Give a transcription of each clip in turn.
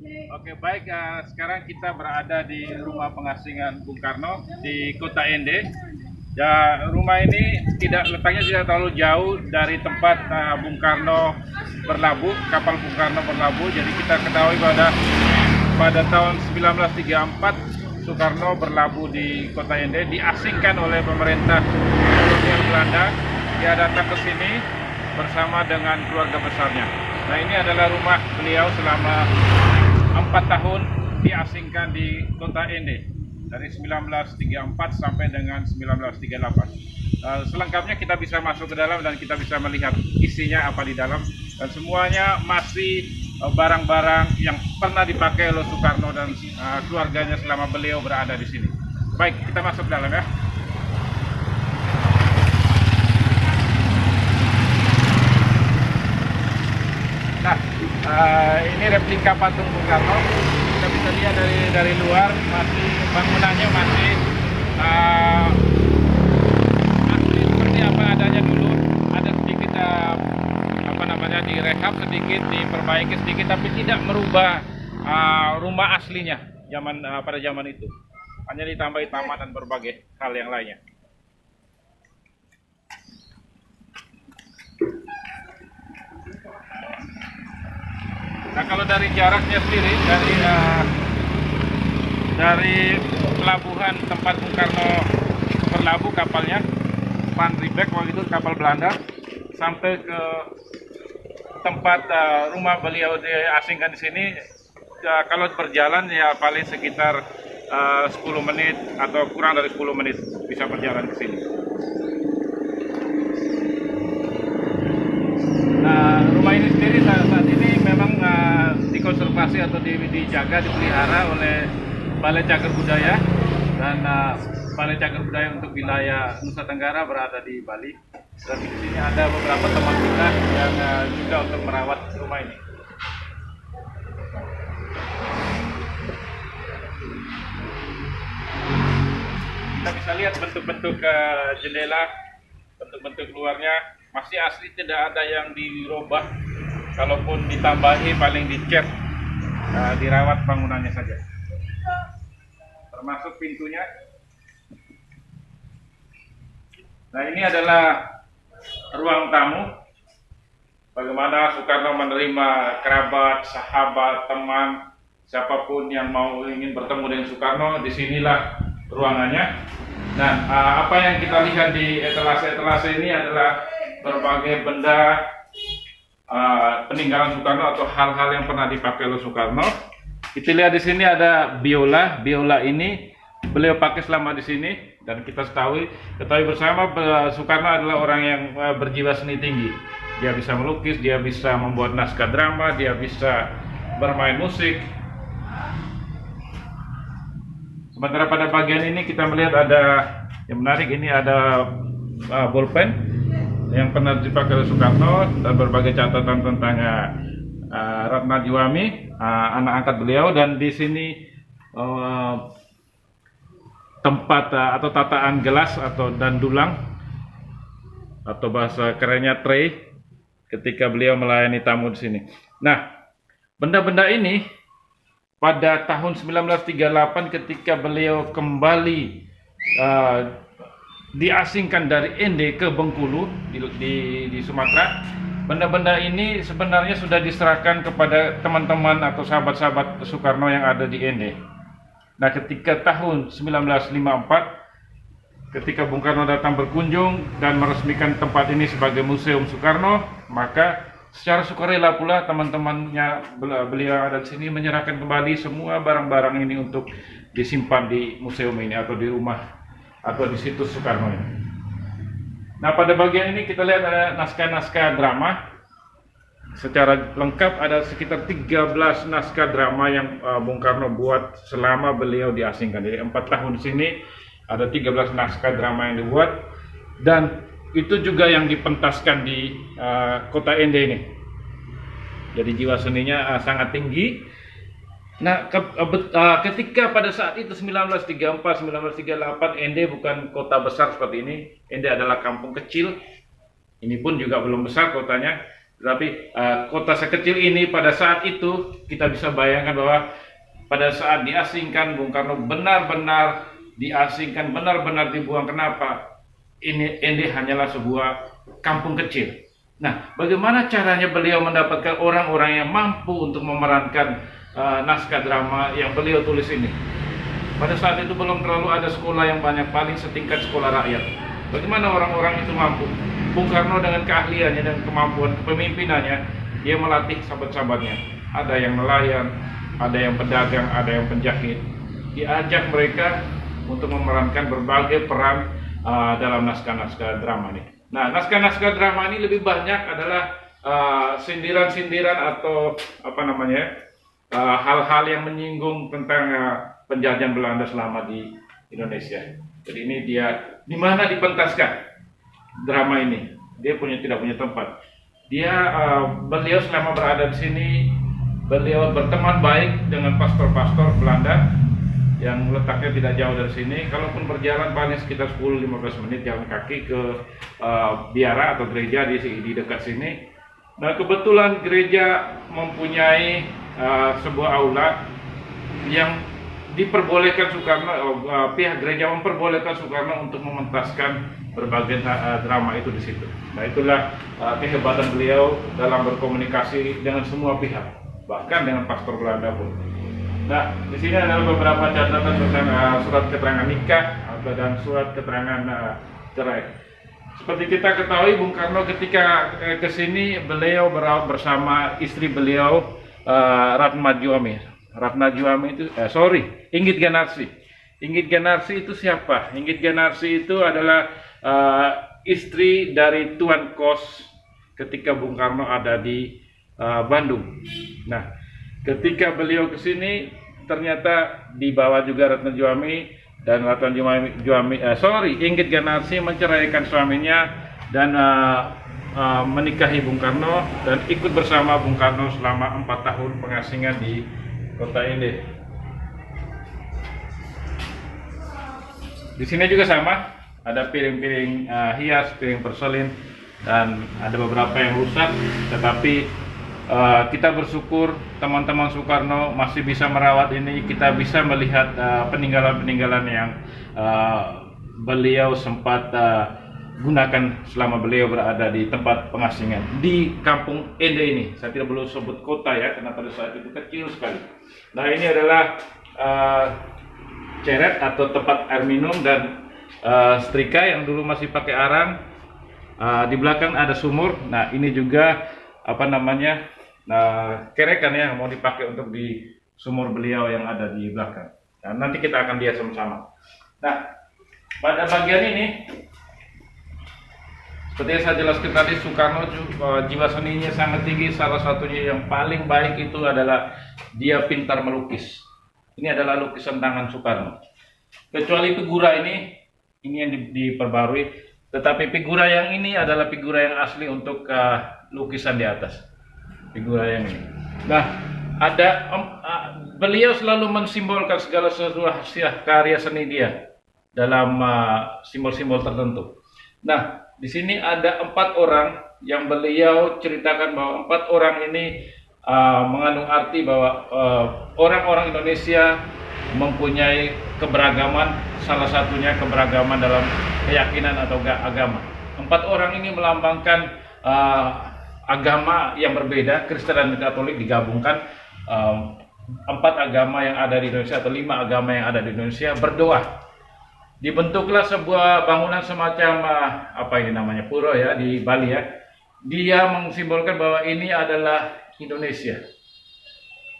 Oke, baik. Sekarang kita berada di rumah pengasingan Bung Karno di Kota Ende. Ya, rumah ini letaknya tidak terlalu jauh dari tempat Bung Karno berlabuh, kapal Bung Karno berlabuh. Jadi kita ketahui pada tahun 1934 Soekarno berlabuh di Kota Ende, diasingkan oleh pemerintah kolonial Belanda. Dia datang ke sini bersama dengan keluarga besarnya. Nah, ini adalah rumah beliau selama 4 tahun diasingkan di Kota Ende dari 1934 sampai dengan 1938. Selengkapnya kita bisa masuk ke dalam dan kita bisa melihat isinya apa di dalam, dan semuanya masih barang-barang yang pernah dipakai oleh Soekarno dan keluarganya selama beliau berada di sini. Baik, kita masuk ke dalam ya. Nah, ini replika patung Bung Karno. Kita bisa lihat dari luar, masih bangunannya masih asli seperti apa adanya dulu. Ada sedikit direhab sedikit, diperbaiki sedikit, tapi tidak merubah rumah aslinya pada zaman itu. Hanya ditambahi taman dan berbagai hal yang lainnya. Nah, kalau dari jaraknya sendiri dari pelabuhan tempat Bung Karno berlabuh kapalnya Van Riebeeck, waktu itu kapal Belanda, sampai ke tempat rumah beliau diasingkan di sini, kalau berjalan ya paling sekitar 10 menit atau kurang dari 10 menit bisa berjalan ke sini. Nah, rumah ini sendiri saat ini memang dikonservasi atau dijaga, dipelihara oleh Balai Cagar Budaya, dan Balai Cagar Budaya untuk wilayah Nusa Tenggara berada di Bali. Dan di sini ada beberapa teman kita yang juga untuk merawat rumah ini. Kita bisa lihat bentuk-bentuk jendela, bentuk-bentuk luarnya masih asli, tidak ada yang dirubah. Kalaupun ditambahi paling dicat, dirawat bangunannya saja. Termasuk pintunya. Nah, ini adalah ruang tamu. Bagaimana Soekarno menerima kerabat, sahabat, teman, siapapun yang ingin bertemu dengan Soekarno, disinilah ruangannya. Nah, apa yang kita lihat di etalase-etalase ini adalah berbagai benda peninggalan Soekarno atau hal-hal yang pernah dipakai oleh Soekarno. Kita lihat di sini ada biola. Biola ini beliau pakai selama di sini, dan kita ketahui bersama Soekarno adalah orang yang berjiwa seni tinggi. Dia bisa melukis, dia bisa membuat naskah drama, dia bisa bermain musik. Sementara pada bagian ini kita melihat ada yang menarik, ini ada bolpen yang pernah dipakai oleh Soekarno dan berbagai catatan tentang Ratna Djani, anak angkat beliau. Dan di sini tempat atau tataan gelas dan dulang, atau bahasa kerennya tray, ketika beliau melayani tamu di sini. Nah, benda-benda ini pada tahun 1938 ketika beliau kembali diasingkan dari Ende ke Bengkulu di Sumatera, benda-benda ini sebenarnya sudah diserahkan kepada teman-teman atau sahabat-sahabat Soekarno yang ada di Ende. Nah, ketika tahun 1954 ketika Bung Karno datang berkunjung dan meresmikan tempat ini sebagai Museum Soekarno, maka secara sukarela pula teman-temannya beliau ada di sini menyerahkan kembali semua barang-barang ini untuk disimpan di museum ini atau di rumah atau di situs Soekarno ini. Nah, pada bagian ini kita lihat ada naskah-naskah drama. Secara lengkap ada sekitar 13 naskah drama yang Bung Karno buat selama beliau diasingkan. Jadi 4 tahun di sini ada 13 naskah drama yang dibuat, dan itu juga yang dipentaskan di Kota Ende ini. Jadi jiwa seninya sangat tinggi. Nah, ketika pada saat itu 1934-1938 Ende bukan kota besar seperti ini. Ende adalah kampung kecil. Ini pun juga belum besar kotanya. Tetapi kota sekecil ini pada saat itu kita bisa bayangkan bahwa pada saat diasingkan, Bung Karno benar-benar diasingkan, benar-benar dibuang. Kenapa? Ini hanyalah sebuah kampung kecil. Nah, bagaimana caranya beliau mendapatkan orang-orang yang mampu untuk memerankan naskah drama yang beliau tulis ini? Pada saat itu belum terlalu ada sekolah yang banyak, paling setingkat sekolah rakyat. Bagaimana orang-orang itu mampu? Bung Karno dengan keahliannya dan kemampuan kepemimpinannya, dia melatih sahabat-sahabatnya. Ada yang nelayan, ada yang pedagang, ada yang penjahit. Diajak mereka untuk memerankan berbagai peran dalam naskah-naskah drama ini. Nah, naskah-naskah drama ini lebih banyak adalah sindiran-sindiran atau hal-hal yang menyinggung tentang penjajahan Belanda selama di Indonesia. Jadi ini dia di mana dipentaskan drama ini. Dia tidak punya tempat. Beliau selama berada di sini, beliau berteman baik dengan pastor-pastor Belanda yang letaknya tidak jauh dari sini. Kalaupun berjalan paling sekitar 10-15 menit jalan kaki ke biara atau gereja di dekat sini. Nah, kebetulan gereja mempunyai sebuah aula yang diperbolehkan pihak gereja memperbolehkan Soekarno untuk mementaskan berbagai drama itu di situ. Nah, itulah kehebatan beliau dalam berkomunikasi dengan semua pihak, bahkan dengan pastor Belanda pun. Nah, di sini adalah beberapa catatan tentang surat keterangan nikah dan surat keterangan cerai. Seperti kita ketahui, Bung Karno ketika ke sini beliau berawat bersama istri beliau, Ratna Juami. Inggit Ganarsi. Inggit Ganarsi itu siapa? Inggit Ganarsi itu adalah istri dari Tuan Kos ketika Bung Karno ada di Bandung. Nah, ketika beliau ke sini ternyata dibawa juga Ratna Juami, dan Inggit Ganarsi menceraikan suaminya dan menikahi Bung Karno dan ikut bersama Bung Karno selama 4 tahun pengasingan di kota ini. Di sini juga sama, ada piring-piring hias, piring porselin, dan ada beberapa yang rusak. Tetapi kita bersyukur teman-teman Soekarno masih bisa merawat ini. Kita bisa melihat peninggalan-peninggalan yang beliau sempat gunakan selama beliau berada di tempat pengasingan di kampung Ende ini. Saya tidak perlu sebut kota ya, karena pada saat itu kecil sekali. Nah, ini adalah ceret atau tempat air minum dan setrika yang dulu masih pakai arang. Di belakang ada sumur. Nah, ini juga kerekan ya, mau dipakai untuk di sumur beliau yang ada di belakang. Nah, nanti kita akan lihat sama-sama. Nah, pada bagian ini seperti yang saya jelaskan tadi, Soekarno jiwa seninya sangat tinggi. Salah satunya yang paling baik itu adalah dia pintar melukis. Ini adalah lukisan tangan Soekarno. Kecuali figura ini yang diperbarui. Tetapi figura yang ini adalah figura yang asli untuk lukisan di atas. Figura yang ini. Nah, beliau selalu mensimbolkan segala sesuatu karya seni dia dalam simbol-simbol tertentu. Nah, di sini ada 4 orang yang beliau ceritakan bahwa 4 orang ini mengandung arti bahwa orang-orang Indonesia mempunyai keberagaman, salah satunya keberagaman dalam keyakinan atau agama. 4 orang ini melambangkan agama yang berbeda, Kristen dan Katolik digabungkan. 4 agama yang ada di Indonesia atau 5 agama yang ada di Indonesia berdoa. Dibentuklah sebuah bangunan semacam pura ya di Bali ya. Dia mensimbolkan bahwa ini adalah Indonesia.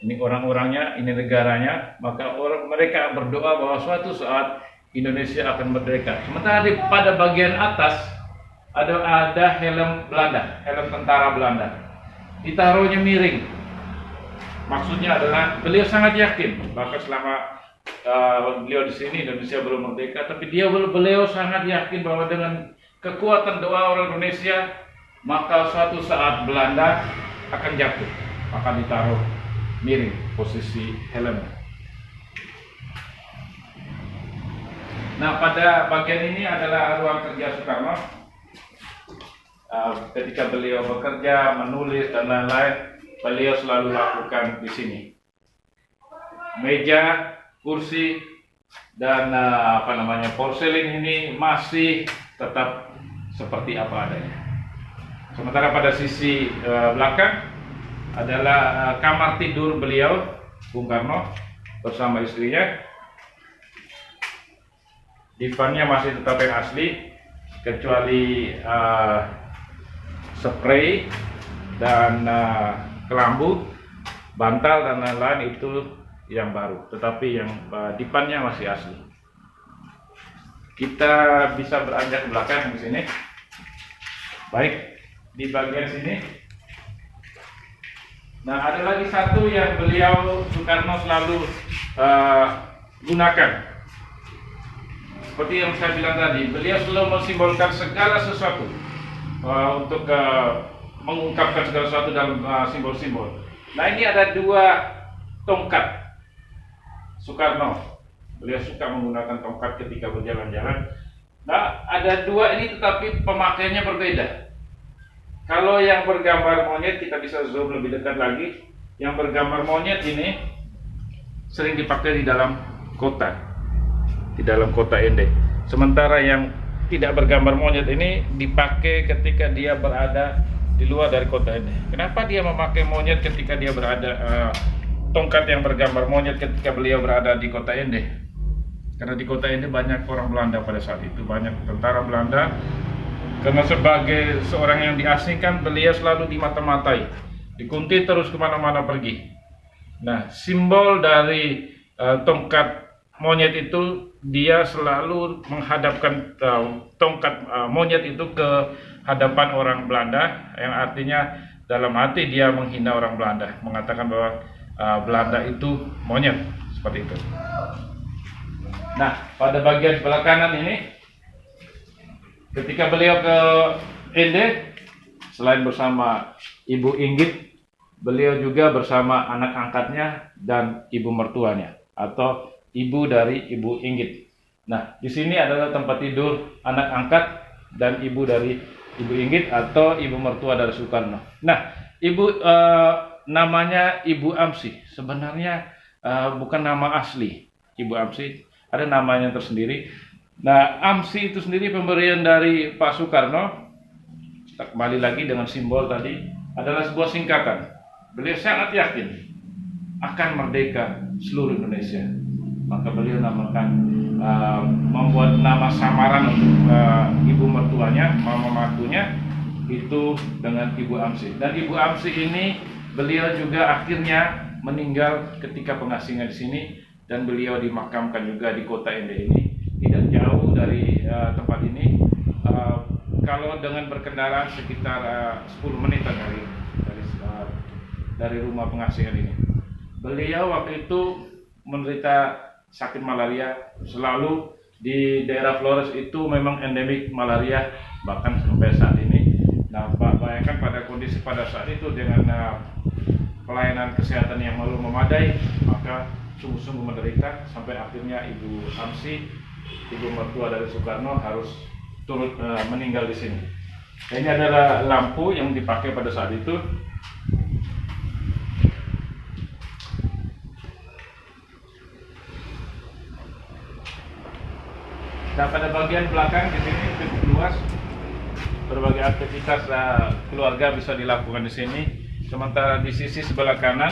Ini orang-orangnya, ini negaranya. Maka mereka berdoa bahwa suatu saat Indonesia akan merdeka. Sementara pada bagian atas ada helm Belanda, helm tentara Belanda. Ditaruhnya miring. Maksudnya adalah beliau sangat yakin bahkan selama beliau di sini Indonesia belum merdeka, tapi beliau sangat yakin bahwa dengan kekuatan doa orang Indonesia maka suatu saat Belanda akan jatuh, maka ditaruh miring posisi helm. Nah, pada bagian ini adalah ruang kerja Soekarno. ketika beliau bekerja, menulis dan lain-lain, beliau selalu lakukan di sini. Meja, kursi, dan porselin ini masih tetap seperti apa adanya. Sementara pada sisi belakang adalah kamar tidur beliau, Bung Karno, bersama istrinya. Divannya masih tetap yang asli, kecuali spray dan kelambu, bantal dan lain-lain itu yang baru, tetapi yang dipannya masih asli. Kita bisa beranjak ke belakang di sini. Baik, di bagian sini. Nah, ada lagi satu yang beliau Soekarno selalu gunakan. Seperti yang saya bilang tadi, beliau selalu mensimbolkan segala sesuatu untuk mengungkapkan segala sesuatu dalam simbol-simbol. Nah, ini ada 2 tongkat Soekarno. Beliau suka menggunakan tongkat ketika berjalan-jalan. Nah, ada 2 ini tetapi pemakaiannya berbeda. Kalau yang bergambar monyet, kita bisa zoom lebih dekat lagi. Yang bergambar monyet ini sering dipakai di dalam kota, Ende. Sementara yang tidak bergambar monyet ini dipakai ketika dia berada di luar dari kota Ende. Kenapa dia memakai monyet ketika dia berada, tongkat yang bergambar monyet ketika beliau berada di kota Ende? Karena di kota Ende banyak orang Belanda pada saat itu, banyak tentara Belanda. Karena sebagai seorang yang diasingkan, beliau selalu dimata-matai, dikuntit terus kemana-mana pergi. Nah, simbol dari tongkat monyet itu, dia selalu menghadapkan tongkat monyet itu ke hadapan orang Belanda, yang artinya dalam hati dia menghina orang Belanda, mengatakan bahwa Belanda itu monyet, seperti itu. Nah, pada bagian sebelah kanan ini, ketika beliau ke Ende, selain bersama Ibu Inggit, beliau juga bersama anak angkatnya dan ibu mertuanya, atau ibu dari Ibu Inggit. Nah, di sini adalah tempat tidur anak angkat dan ibu dari Ibu Inggit atau ibu mertua dari Soekarno. Nah, namanya Ibu Amsi. Sebenarnya bukan nama asli Ibu Amsi, ada namanya tersendiri. Nah, Amsi itu sendiri pemberian dari Pak Soekarno. Kita kembali lagi dengan simbol tadi, adalah sebuah singkatan. Beliau sangat yakin akan merdeka seluruh Indonesia. Maka beliau membuat nama samaran untuk ibu mertuanya, mama mantunya, itu dengan Ibu Amsi. Dan Ibu Amsi ini beliau juga akhirnya meninggal ketika pengasingan di sini, dan beliau dimakamkan juga di kota Ende ini, tidak jauh dari tempat ini. Kalau dengan berkendaraan sekitar 10 menitan dari rumah pengasingan ini. Beliau waktu itu menderita sakit malaria, selalu di daerah Flores itu memang endemik malaria, bahkan sampai saat ini. Nah, bayangkan pada kondisi pada saat itu dengan pelayanan kesehatan yang belum memadai, maka sungguh-sungguh menderita, sampai akhirnya Ibu Amsi, ibu mertua dari Soekarno, harus turut meninggal di sini. Nah, ini adalah lampu yang dipakai pada saat itu. Nah, pada bagian belakang di sini cukup luas, berbagai aktivitas keluarga bisa dilakukan di sini. Sementara di sisi sebelah kanan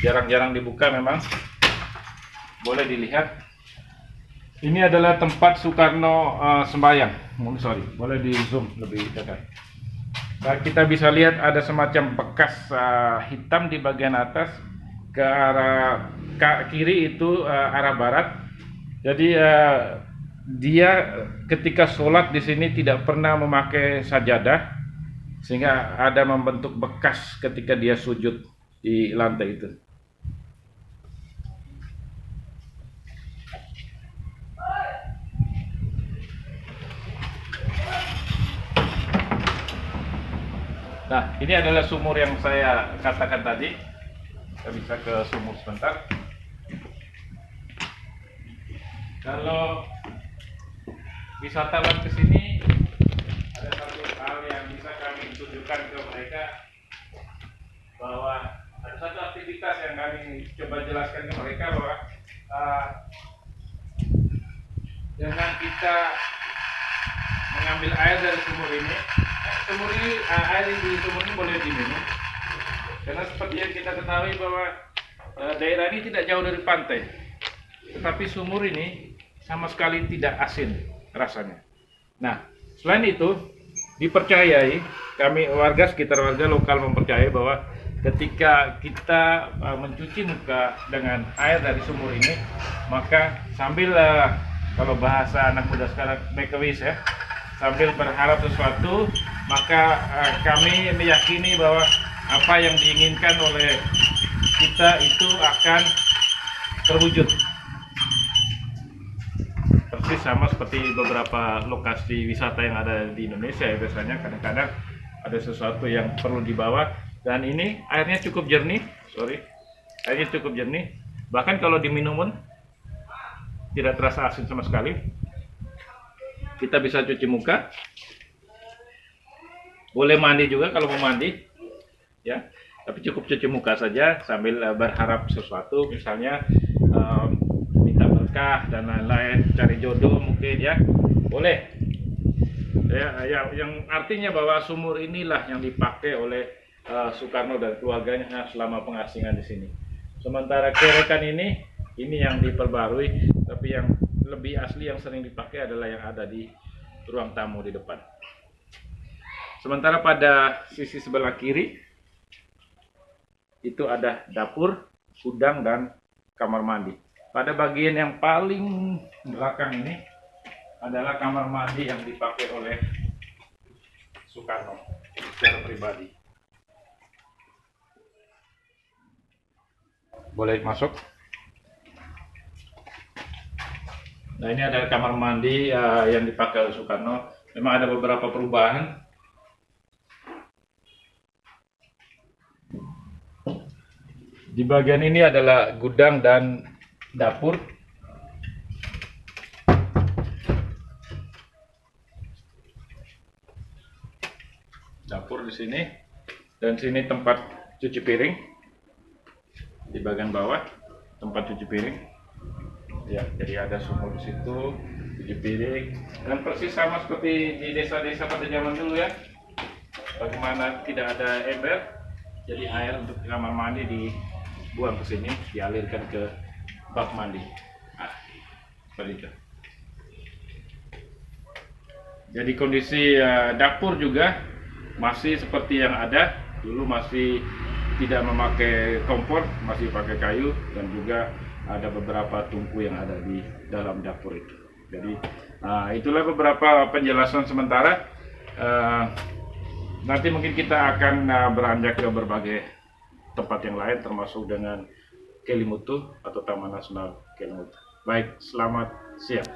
jarang-jarang dibuka, memang boleh dilihat. Ini adalah tempat Soekarno sembahyang. Boleh di zoom lebih dekat. Nah, kita bisa lihat ada semacam bekas hitam di bagian atas, ke arah kiri itu arah barat. Jadi dia ketika sholat di sini tidak pernah memakai sajadah, sehingga ada membentuk bekas ketika dia sujud di lantai itu. Nah, ini adalah sumur yang saya katakan tadi. Kita bisa ke sumur sebentar. Kalau wisatawan ke sini, ada satu hal yang bisa tunjukkan ke mereka bahwa ada satu aktivitas yang kami coba jelaskan ke mereka bahwa dengan kita mengambil air dari sumur ini, air di sumur ini boleh diminum. Karena seperti yang kita ketahui bahwa daerah ini tidak jauh dari pantai, tetapi sumur ini sama sekali tidak asin rasanya. Nah, selain itu dipercayai, kami warga lokal mempercayai bahwa ketika kita mencuci muka dengan air dari sumur ini, maka sambil kalau bahasa anak muda sekarang make a wish ya, sambil berharap sesuatu, maka kami meyakini bahwa apa yang diinginkan oleh kita itu akan terwujud. Persis sama seperti beberapa lokasi wisata yang ada di Indonesia ya, biasanya kadang-kadang ada sesuatu yang perlu dibawa, dan ini airnya cukup jernih, bahkan kalau diminum pun tidak terasa asin sama sekali. Kita bisa cuci muka, boleh mandi juga kalau mau mandi ya, tapi cukup cuci muka saja sambil berharap sesuatu, misalnya minta berkah dan lain-lain, cari jodoh mungkin ya, boleh ya, yang artinya bahwa sumur inilah yang dipakai oleh Soekarno dan keluarganya selama pengasingan di sini. Sementara kerekan ini yang diperbarui, tapi yang lebih asli yang sering dipakai adalah yang ada di ruang tamu di depan. Sementara pada sisi sebelah kiri itu ada dapur, gudang, dan kamar mandi. Pada bagian yang paling belakang ini adalah kamar mandi yang dipakai oleh Soekarno secara pribadi. Boleh masuk. Nah, ini adalah kamar mandi yang dipakai oleh Soekarno. Memang ada beberapa perubahan. Di bagian ini adalah gudang dan dapur. Dapur di sini, dan sini tempat cuci piring. Di bagian bawah tempat cuci piring. Ya, jadi ada sumur di situ, cuci piring, dan persis sama seperti di desa-desa pada zaman dulu ya. Bagaimana tidak ada ember, jadi air untuk kamar mandi dibuang ke sini, dialirkan ke bak mandi. Nah, seperti itu. Jadi kondisi dapur juga masih seperti yang ada dulu, masih tidak memakai kompor, masih pakai kayu, dan juga ada beberapa tungku yang ada di dalam dapur itu. Jadi itulah beberapa penjelasan sementara. Nanti mungkin kita akan beranjak ke berbagai tempat yang lain, termasuk dengan Kelimutu atau Taman Nasional Kelimutu. Baik, selamat siang.